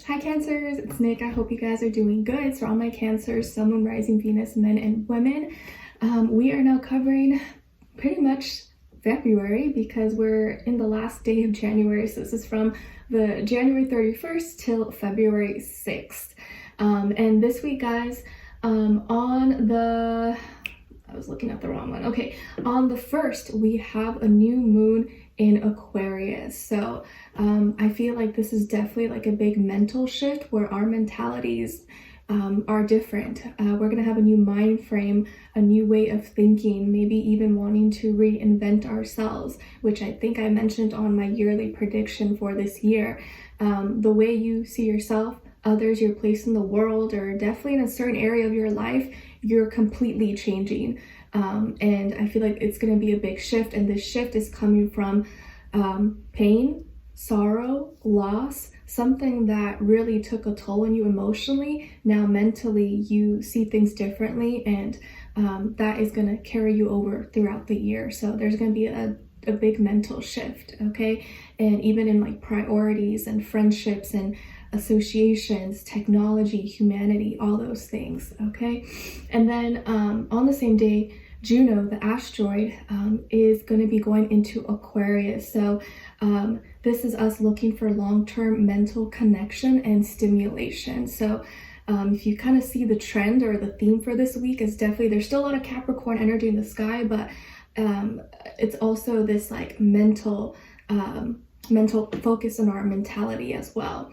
Hi Cancers, it's Nick. I hope you guys are doing good. So all my Cancers, Sun, Moon, Rising, Venus, men and women, we are now covering pretty much February because we're in the last day of January. So this is from the January 31st till February 6th. And this week, guys, I was looking at the wrong one. Okay, on the 1st, we have a new moon in Aquarius. So I feel like this is definitely like a big mental shift where our mentalities are different. We're gonna have a new mind frame, a new way of thinking, maybe even wanting to reinvent ourselves, which I think I mentioned on my yearly prediction for this year. The way you see yourself, others, your place in the world, or definitely in a certain area of your life, you're completely changing. And I feel like it's going to be a big shift, and this shift is coming from pain, sorrow, loss, something that really took a toll on you emotionally. Now mentally you see things differently, and that is going to carry you over throughout the year. So there's going to be a big mental shift, okay? And even in like priorities and friendships and associations, technology, humanity, all those things, okay? And then on the same day, Juno, the asteroid, is going to be going into Aquarius. So this is us looking for long-term mental connection and stimulation. So if you kind of see the trend or the theme for this week, is definitely, there's still a lot of Capricorn energy in the sky, but it's also this like mental focus on our mentality as well.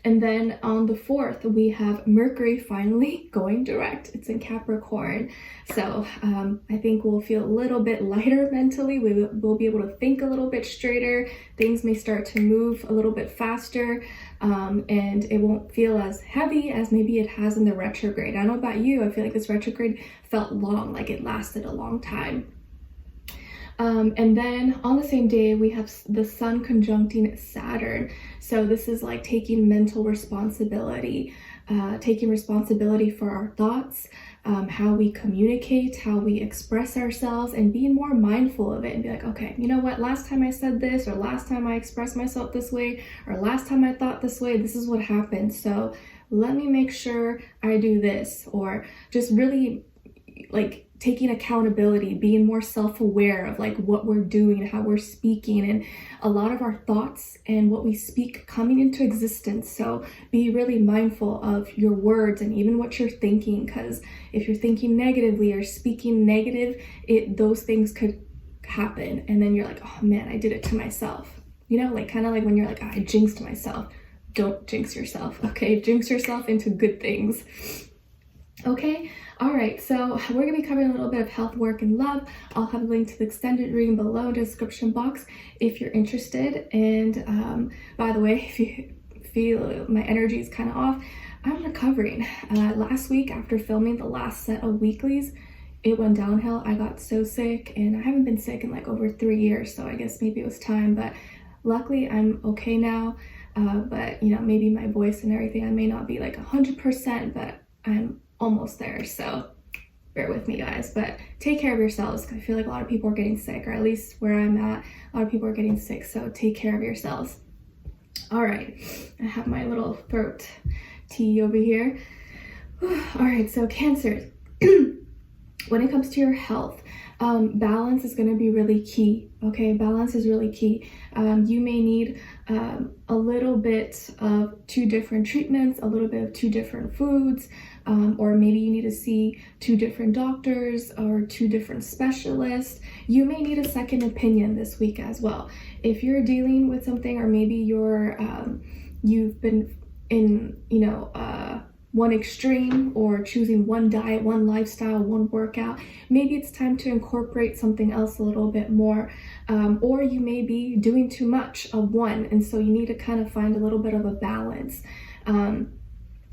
And then on the 4th, we have Mercury finally going direct. It's in Capricorn. So I think we'll feel a little bit lighter mentally. We'll be able to think a little bit straighter. Things may start to move a little bit faster, and it won't feel as heavy as maybe it has in the retrograde. I don't know about you, I feel like this retrograde felt long, like it lasted a long time. And then on the same day, we have the Sun conjuncting Saturn. So this is like taking mental responsibility, taking responsibility for our thoughts, how we communicate, how we express ourselves, and being more mindful of it and be like, okay, you know what, last time I said this, or last time I expressed myself this way, or last time I thought this way, this is what happened. So let me make sure I do this, or just really like taking accountability, being more self-aware of like what we're doing, how we're speaking, and a lot of our thoughts and what we speak coming into existence. So be really mindful of your words and even what you're thinking, because if you're thinking negatively or speaking negative, those things could happen, and then you're like, oh man, I did it to myself. You know, like kind of like when you're like, oh, I jinxed myself. Don't jinx yourself, okay? Jinx yourself into good things. Okay, all right, so we're gonna be covering a little bit of health, work, and love. I'll have a link to the extended reading below in the description box if you're interested. And by the way, if you feel my energy is kind of off, I'm recovering. Last week, after filming the last set of weeklies, it went downhill. I got so sick, and I haven't been sick in like over 3 years, so I guess maybe it was time, but luckily I'm okay now. But you know, maybe my voice and everything, I may not be like 100%, but I'm almost there, so bear with me, guys. But take care of yourselves. I feel like a lot of people are getting sick, or at least where I'm at, a lot of people are getting sick, so take care of yourselves. All right, I have my little throat tea over here. All right, so Cancer, when it comes to your health, balance is going to be really key. Okay, balance is really key. You may need a little bit of 2 different treatments, a little bit of 2 different foods, or maybe you need to see 2 different doctors or 2 different specialists. You may need a second opinion this week as well. If you're dealing with something, or maybe you've been in, one extreme, or choosing one diet, one lifestyle, one workout, maybe it's time to incorporate something else a little bit more, or you may be doing too much of one, and so you need to kind of find a little bit of a balance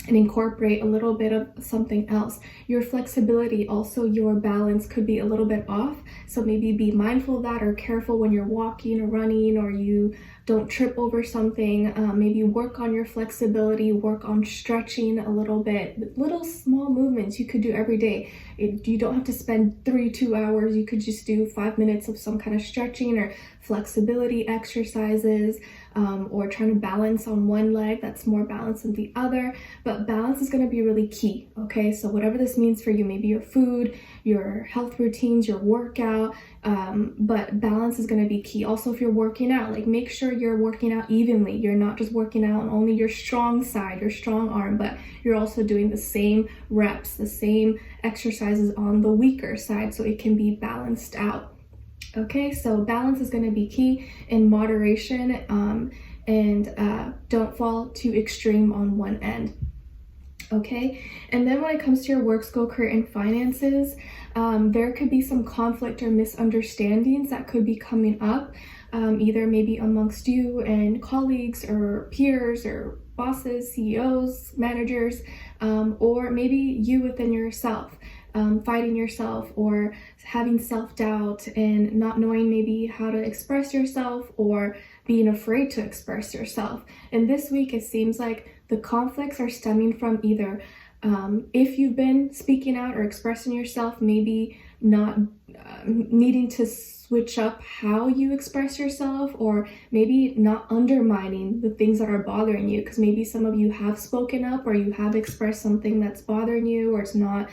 and incorporate a little bit of something else. Your flexibility, also your balance could be a little bit off, so maybe be mindful of that, or careful when you're walking or running, or you don't trip over something. Maybe work on your flexibility, work on stretching a little bit. Little small movements you could do every day. You don't have to spend 2 hours. You could just do 5 minutes of some kind of stretching or flexibility exercises. or trying to balance on one leg that's more balanced than the other. But balance is going to be really key, okay? So whatever this means for you, maybe your food, your health routines, your workout, but balance is going to be key. Also, if you're working out, like make sure you're working out evenly. You're not just working out on only your strong side, your strong arm, but you're also doing the same reps, the same exercises on the weaker side, so it can be balanced out. Okay, so balance is going to be key in moderation, and don't fall too extreme on one end. Okay, and then when it comes to your work, school, career, and finances, there could be some conflict or misunderstandings that could be coming up, either maybe amongst you and colleagues or peers or bosses, CEOs, managers, or maybe you within yourself. Fighting yourself or having self-doubt and not knowing maybe how to express yourself or being afraid to express yourself. And this week it seems like the conflicts are stemming from either if you've been speaking out or expressing yourself, maybe not needing to switch up how you express yourself, or maybe not undermining the things that are bothering you, because maybe some of you have spoken up or you have expressed something that's bothering you, or it's not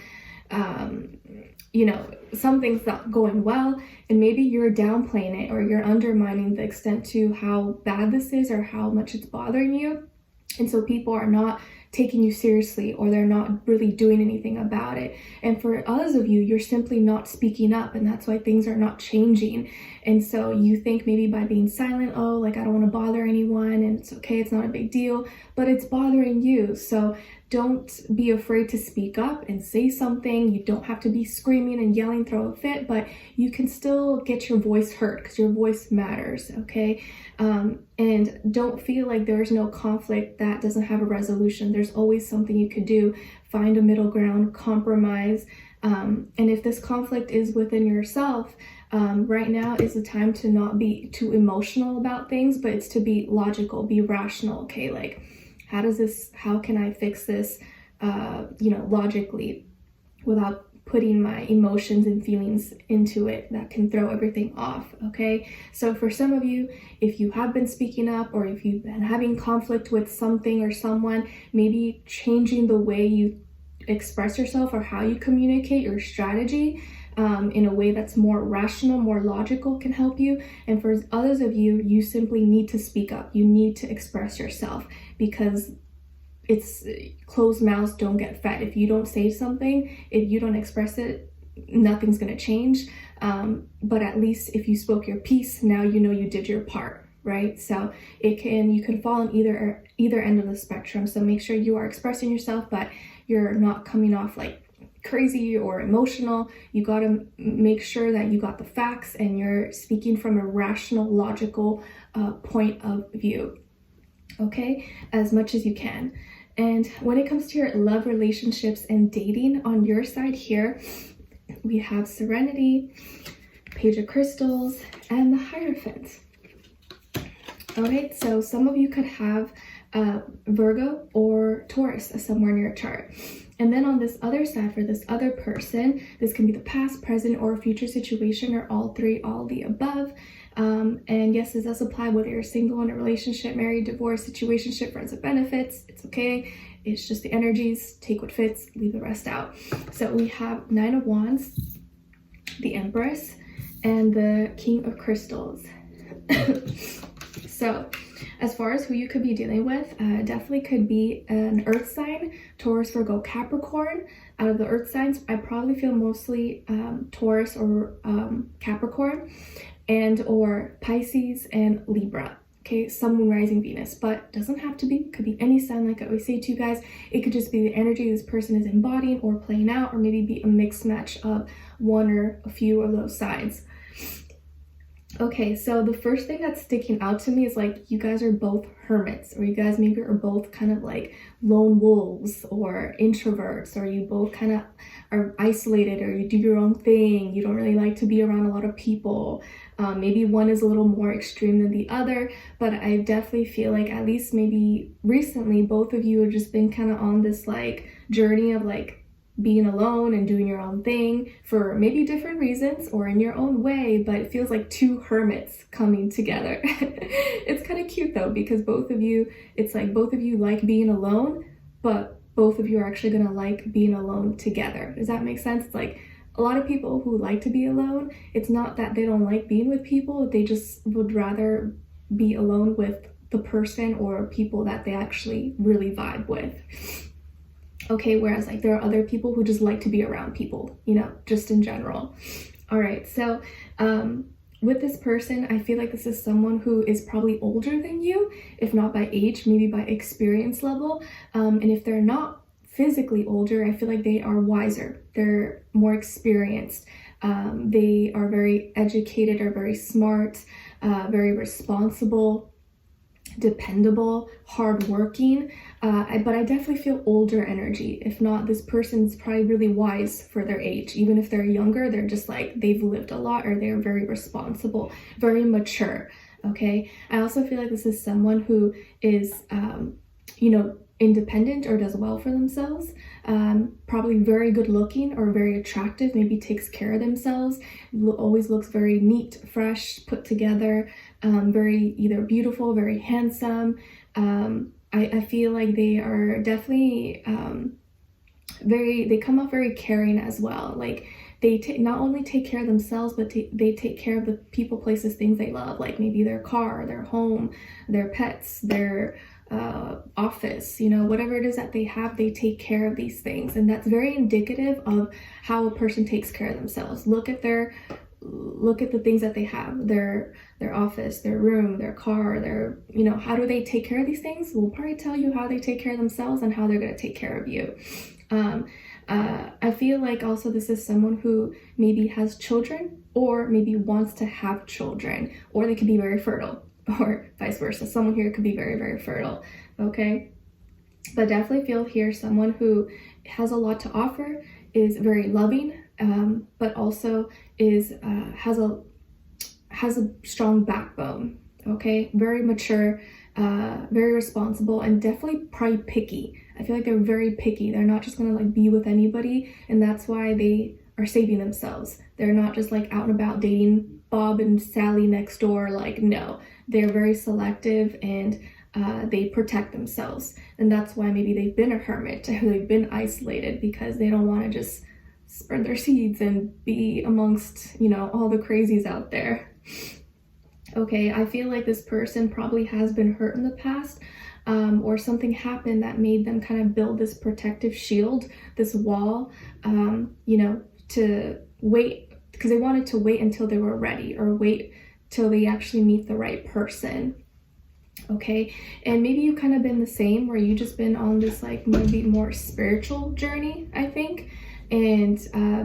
something's not going well, and maybe you're downplaying it or you're undermining the extent to how bad this is or how much it's bothering you. And so people are not taking you seriously, or they're not really doing anything about it. And for others of you, you're simply not speaking up, and that's why things are not changing. And so you think maybe by being silent, oh, like I don't want to bother anyone and it's okay, it's not a big deal, but it's bothering you. So don't be afraid to speak up and say something. You don't have to be screaming and yelling, throw a fit, but you can still get your voice heard, because your voice matters, okay? And don't feel like there's no conflict that doesn't have a resolution. There's always something you could do. Find a middle ground, compromise. And if this conflict is within yourself, right now is the time to not be too emotional about things, but it's to be logical, be rational, okay? Like, how can I fix this, logically, without putting my emotions and feelings into it that can throw everything off, okay? So for some of you, if you have been speaking up, or if you've been having conflict with something or someone, maybe changing the way you express yourself or how you communicate, your strategy, in a way that's more rational, more logical, can help you. And for others of you, you simply need to speak up. You need to express yourself, because it's closed mouths don't get fed. If you don't say something, if you don't express it, nothing's going to change. But at least if you spoke your piece, now you know you did your part, right? So you can fall on either end of the spectrum. So make sure you are expressing yourself, but you're not coming off like crazy or emotional. You got to make sure that you got the facts and you're speaking from a rational, logical point of view, okay, as much as you can. And when it comes to your love, relationships, and dating, on your side here, we have Serenity, Page of Crystals, and the Hierophant. All right, so some of you could have Virgo or Taurus somewhere in your chart. And then on this other side, for this other person, this can be the past, present, or future situation, or all three, all the above. And yes, this does apply whether you're single, in a relationship, married, divorced, situationship, friends with benefits. It's okay. It's just the energies. Take what fits, leave the rest out. So we have Nine of Wands, the Empress, and the King of Crystals. So as far as who you could be dealing with, definitely could be an earth sign, Taurus, Virgo, Capricorn. Out of the earth signs, I probably feel mostly Taurus or Capricorn, and or Pisces and Libra. Okay, Sun, Moon, Rising, Venus, but doesn't have to be. Could be any sign. Like I always say to you guys, it could just be the energy this person is embodying or playing out, or maybe be a mixed match of one or a few of those signs. Okay, so the first thing that's sticking out to me is like you guys are both hermits, or you guys maybe are both kind of like lone wolves or introverts, or you both kind of are isolated, or you do your own thing. You don't really like to be around a lot of people. Maybe one is a little more extreme than the other, but I definitely feel like at least maybe recently both of you have just been kind of on this like journey of like being alone and doing your own thing for maybe different reasons or in your own way, but it feels like two hermits coming together. It's kind of cute though, because it's like both of you like being alone, but both of you are actually gonna like being alone together. Does that make sense? It's like a lot of people who like to be alone, it's not that they don't like being with people, they just would rather be alone with the person or people that they actually really vibe with. Okay, whereas like there are other people who just like to be around people, just in general. All right, so with this person, I feel like this is someone who is probably older than you, if not by age, maybe by experience level. And if they're not physically older, I feel like they are wiser. They're more experienced. They are very educated or very smart, very responsible, dependable, hardworking, but I definitely feel older energy. If not, this person's probably really wise for their age. Even if they're younger, they're just like, they've lived a lot, or they're very responsible, very mature. Okay, I also feel like this is someone who is independent or does well for themselves, probably very good looking or very attractive, maybe takes care of themselves, always looks very neat, fresh, put together, very either beautiful, very handsome. I feel like they are definitely they come off very caring as well. Like they not only take care of themselves, but they take care of the people, places, things they love, like maybe their car, their home, their pets, their office, whatever it is that they have, they take care of these things. And that's very indicative of how a person takes care of themselves. Look at the things that they have, their office, their room, their car, how do they take care of these things? We'll probably tell you how they take care of themselves and how they're going to take care of you. I feel like also this is someone who maybe has children or maybe wants to have children, or they could be very fertile, or vice versa. Someone here could be very, very fertile, okay? But definitely feel here someone who has a lot to offer, is very loving, but also has a strong backbone, okay? Very mature, very responsible, and definitely probably picky. I feel like they're very picky. They're not just gonna like be with anybody, and that's why they are saving themselves. They're not just like out and about dating Bob and Sally next door. Like, no, they're very selective, and they protect themselves. And that's why maybe they've been a hermit, they've been isolated, because they don't want to just spread their seeds and be amongst, all the crazies out there. Okay, I feel like this person probably has been hurt in the past, or something happened that made them kind of build this protective shield, this wall, to wait, because they wanted to wait until they were ready, or wait till they actually meet the right person. Okay, and maybe you've kind of been the same, where you just been on this like maybe more spiritual journey, I think, and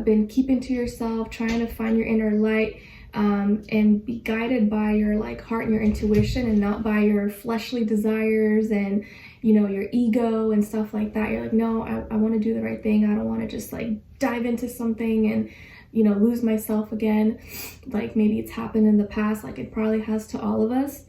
been keeping to yourself, trying to find your inner light, and be guided by your like heart and your intuition, and not by your fleshly desires and your ego and stuff like that. You're like, no, I want to do the right thing. I don't want to just like dive into something and lose myself again, like maybe it's happened in the past, like it probably has to all of us.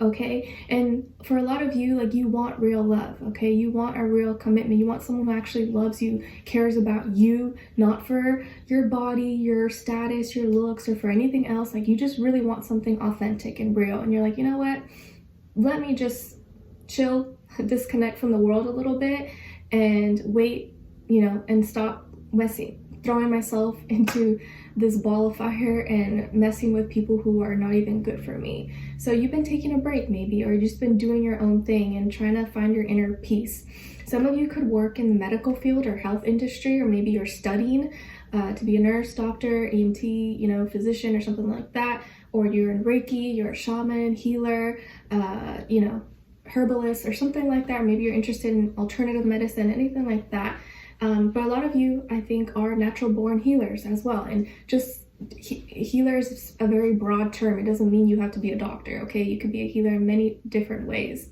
Okay, and for a lot of you, like, you want real love. Okay, you want a real commitment. You want someone who actually loves you, cares about you, not for your body, your status, your looks, or for anything else. Like, you just really want something authentic and real, and you're like, you know what, let me just chill, disconnect from the world a little bit, and wait, and stop throwing myself into this ball of fire and messing with people who are not even good for me. So you've been taking a break maybe, or just been doing your own thing and trying to find your inner peace. Some of you could work in the medical field or health industry, or maybe you're studying to be a nurse, doctor, EMT, physician, or something like that. Or you're in Reiki, you're a shaman, healer, herbalist, or something like that. Or maybe you're interested in alternative medicine, anything like that. But a lot of you, I think, are natural born healers as well. And just healer is a very broad term. It doesn't mean you have to be a doctor, okay? You could be a healer in many different ways.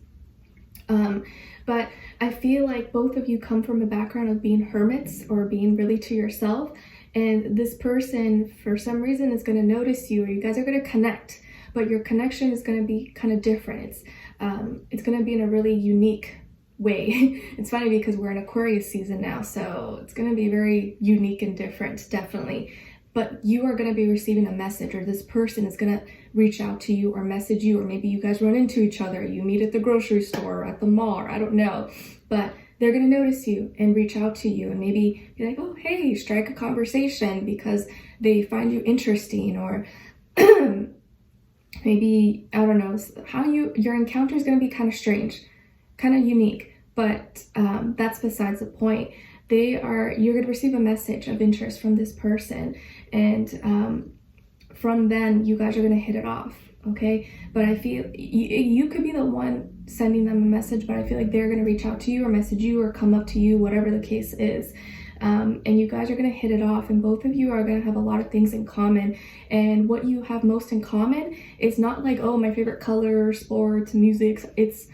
But I feel like both of you come from a background of being hermits, or being really to yourself. And this person, for some reason, is going to notice you, or you guys are going to connect. But your connection is going to be kind of different. It's going to be in a really unique way. It's funny because we're in Aquarius season now, so it's going to be very unique and different, definitely. But you are going to be receiving a message, or this person is going to reach out to you or message you, or maybe you guys run into each other, you meet at the grocery store or at the mall, or I don't know, but they're going to notice you and reach out to you and maybe be like, oh, hey, strike a conversation because they find you interesting, or maybe, I don't know, how your encounter is going to be kind of strange, kind of unique, but that's besides the point. You're going to receive a message of interest from this person, and from then you guys are going to hit it off, okay? But I feel you could be the one sending them a message, but I feel like they're going to reach out to you or message you or come up to you, whatever the case is. And you guys are going to hit it off, and both of you are going to have a lot of things in common. And what you have most in common is not like, oh, my favorite color, sports, music. It's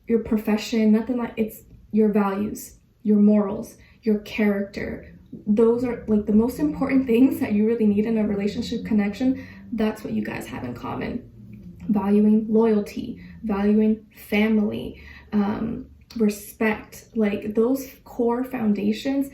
your profession, nothing like, it's your values, your morals, your character. Those are like the most important things that you really need in a relationship connection. That's what you guys have in common. Valuing loyalty, valuing family, respect, like those core foundations.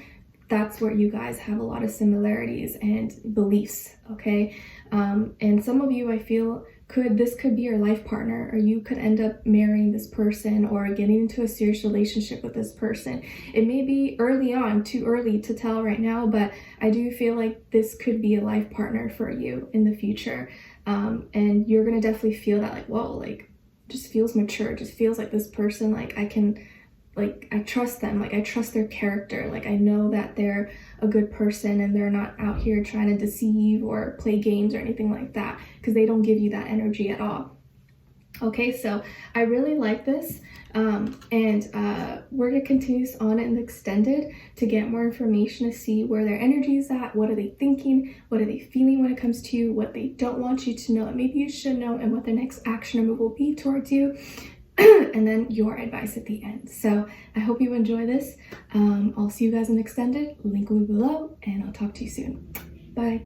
That's where you guys have a lot of similarities and beliefs, okay? And some of you, I feel, this could be your life partner, or you could end up marrying this person or getting into a serious relationship with this person. It may be early on, too early to tell right now, but I do feel like this could be a life partner for you in the future. And you're gonna definitely feel that, like, whoa, like, just feels mature, just feels like this person, like, I trust them, like I trust their character, like I know that they're a good person and they're not out here trying to deceive or play games or anything like that, because they don't give you that energy at all. Okay, so I really like this, and we're going to continue this on in the extended to get more information, to see where their energy is at, what are they thinking, what are they feeling when it comes to you, what they don't want you to know that maybe you should know, and what their next action or move will be towards you. And then your advice at the end. So I hope you enjoy this. I'll see you guys in extended. Link will be below, and I'll talk to you soon. Bye.